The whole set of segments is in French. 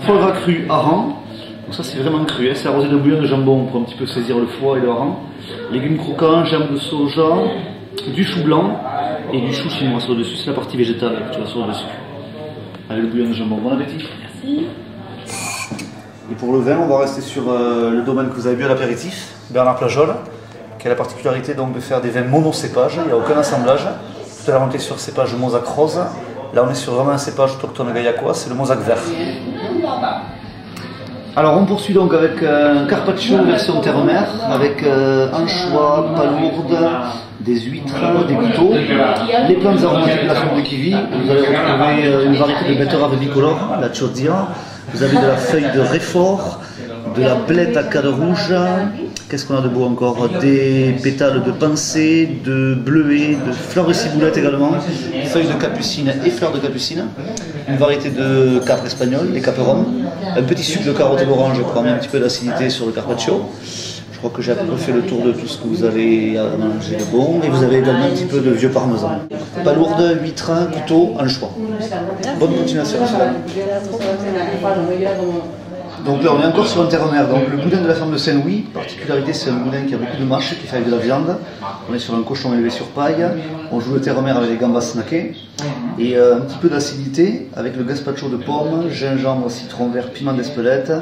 Foie gras cru hareng, donc ça c'est vraiment cru, hein. C'est arrosé de bouillon de jambon pour un petit peu saisir le foie et le hareng. Légumes croquants, germes de soja, du chou blanc et du chou chinois sur le dessus, c'est la partie végétale que tu as sur le dessus. Avec le bouillon de jambon, bon appétit. Merci. Et pour le vin, on va rester sur le domaine que vous avez bu à l'apéritif, Bernard Plageol, qui a la particularité donc de faire des vins monocépages, il n'y a aucun assemblage. Tout à l'heure on était sur cépage Mozac rose, là on est sur vraiment un cépage autochtone gaillacois, c'est le Mozac vert. Alors on poursuit donc avec un carpaccio version terre-mer, avec anchois, palourdes, des huîtres, des couteaux, les plantes aromatiques de la ferme de Kivy. Vous allez retrouver une variété de betterave bicolore, la chaudia. Vous avez de la feuille de réfort, de la blette à cadre rouge. Qu'est-ce qu'on a de beau encore? Des pétales de pensée, de bleuets, de fleurs de ciboulette également, feuilles de capucine et fleurs de capucine, une variété de capre espagnol, les caperons, un petit sucre de carotte et d'orange pour amener un petit peu d'acidité sur le carpaccio. Je crois que j'ai à peu près fait le tour de tout ce que vous avez à manger de bon. Et vous avez également un petit peu de vieux parmesan. Palourde, huître, couteau, anchois. Bonne continuation. Donc là on est encore sur un terre-mer, donc le boudin de la ferme de Saint-Louis, particularité c'est un boudin qui a beaucoup de mâche, qui fait avec de la viande. On est sur un cochon élevé sur paille, on joue le terre-mer avec des gambas snackées et un petit peu d'acidité avec le gazpacho de pommes, gingembre, citron vert, piment d'Espelette,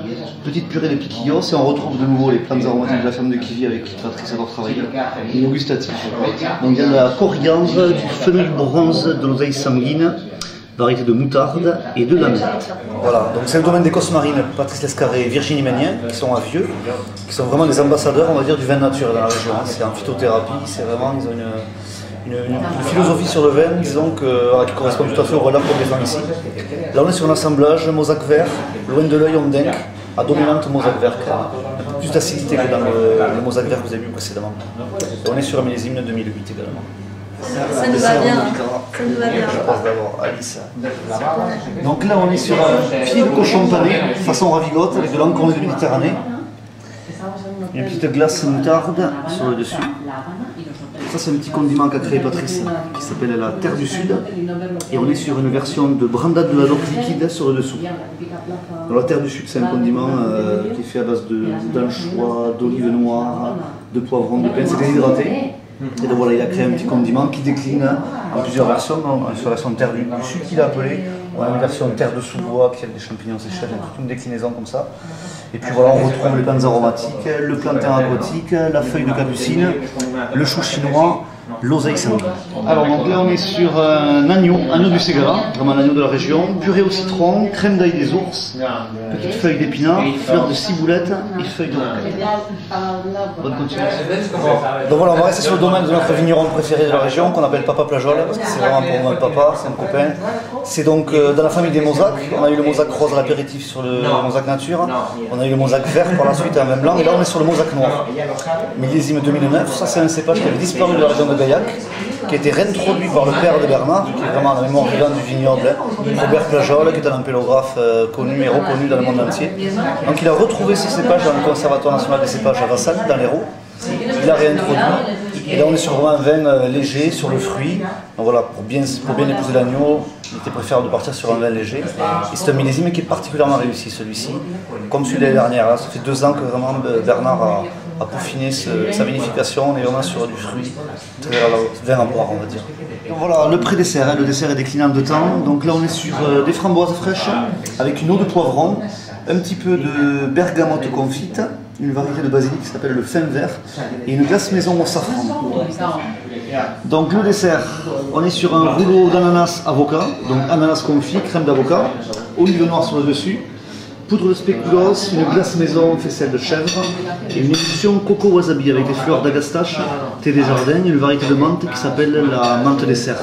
petite purée de piquillos et on retrouve de nouveau les plantes aromatiques de la ferme de Kivy avec qui Patrice a travaillé, et au gustatif. Donc il y a de la coriandre, du fenouil bronze, de l'oseille sanguine, variété de moutarde et de l'amande. Voilà, donc c'est le domaine des cosses marines, Patrice Lescarré et Virginie Ménien, qui sont à Vieux, qui sont vraiment des ambassadeurs, on va dire, du vin nature dans la région. C'est en phytothérapie, c'est vraiment, ils ont une philosophie sur le vin, disons, qui correspond tout à fait au relais qu'on défend ici. Là on est sur un assemblage Mozac vert, loin de l'œil on dingue, à dominante Mozac vert, un peu plus d'acidité que dans le Mozac vert que vous avez vu précédemment. Et on est sur un millésime 2008 également. Ça nous va bien. Ça nous va bien. Je passe d'abord Alice. Donc là on est sur un pied de cochon pané, façon ravigote, avec de l'encombre de Méditerranée. Une petite glace moutarde sur le dessus. Ça c'est un petit condiment qu'a créé Patrice, qui s'appelle la Terre du Sud. Et on est sur une version de brandade de la doc liquide sur le dessous. Donc la Terre du Sud c'est un condiment qui est fait à base d'anchois, d'olive noire, de poivron, de pain, c'est déshydraté. Et donc voilà, il a créé un petit condiment qui décline en plusieurs versions. Sur la version terre du sud qu'il a appelé, on a une version terre de sous-bois qui a des champignons séchés, toute une déclinaison comme ça. Et puis voilà, on retrouve les plantes aromatiques, le plantain aquatique, la feuille de capucine, le chou chinois, l'oseille sanguine. Alors donc là on est sur un agneau du Ségara, vraiment l'agneau de la région, purée au citron, crème d'ail des ours, petite feuille d'épinard, fleurs de ciboulette et feuilles de roquette. Bonne continuation. Donc voilà, on va rester sur le domaine de notre vigneron préféré de la région, qu'on appelle Papa Plageol, parce que c'est vraiment pour moi le papa, c'est un copain. C'est donc dans la famille des Mozac. On a eu le Mozac rose à l'apéritif sur le Mozac nature, on a eu le Mozac vert par la suite à un vin blanc, et là on est sur le Mozac noir. Millésime 2009, ça c'est un cépage qui avait disparu de la région de Gaillac, qui a été réintroduit par le père de Bernard, qui est vraiment la mémoire vivante du vignoble, Robert Plageol, qui est un ampélographe connu et reconnu dans le monde entier. Donc il a retrouvé ce cépage dans le Conservatoire national des cépages à Vassal, dans l'Hérault. Il l'a réintroduit, et là on est sur vraiment un vin léger, sur le fruit. Donc voilà, pour bien épouser l'agneau, il était préférable de partir sur un vin léger. Et c'est un millésime qui est particulièrement réussi, celui-ci, comme celui de l'année dernière. Là, ça fait 2 ans que vraiment Bernard a peaufiné sa vinification. On est vraiment sur du fruit, vin à boire, on va dire. Donc voilà, le pré-dessert, le dessert est décliné en 2 temps. Donc là on est sur des framboises fraîches, avec une eau de poivron, un petit peu de bergamote confite, une variété de basilic qui s'appelle le fin vert, et une glace maison au safran. Donc le dessert, on est sur un rouleau d'ananas avocat, donc ananas confit, crème d'avocat, olive noire sur le dessus, poudre de spéculoos, une glace maison faisselle de chèvre, et une émulsion coco wasabi avec des fleurs d'agastache, thé des jardins, et une variété de menthe qui s'appelle la menthe dessert.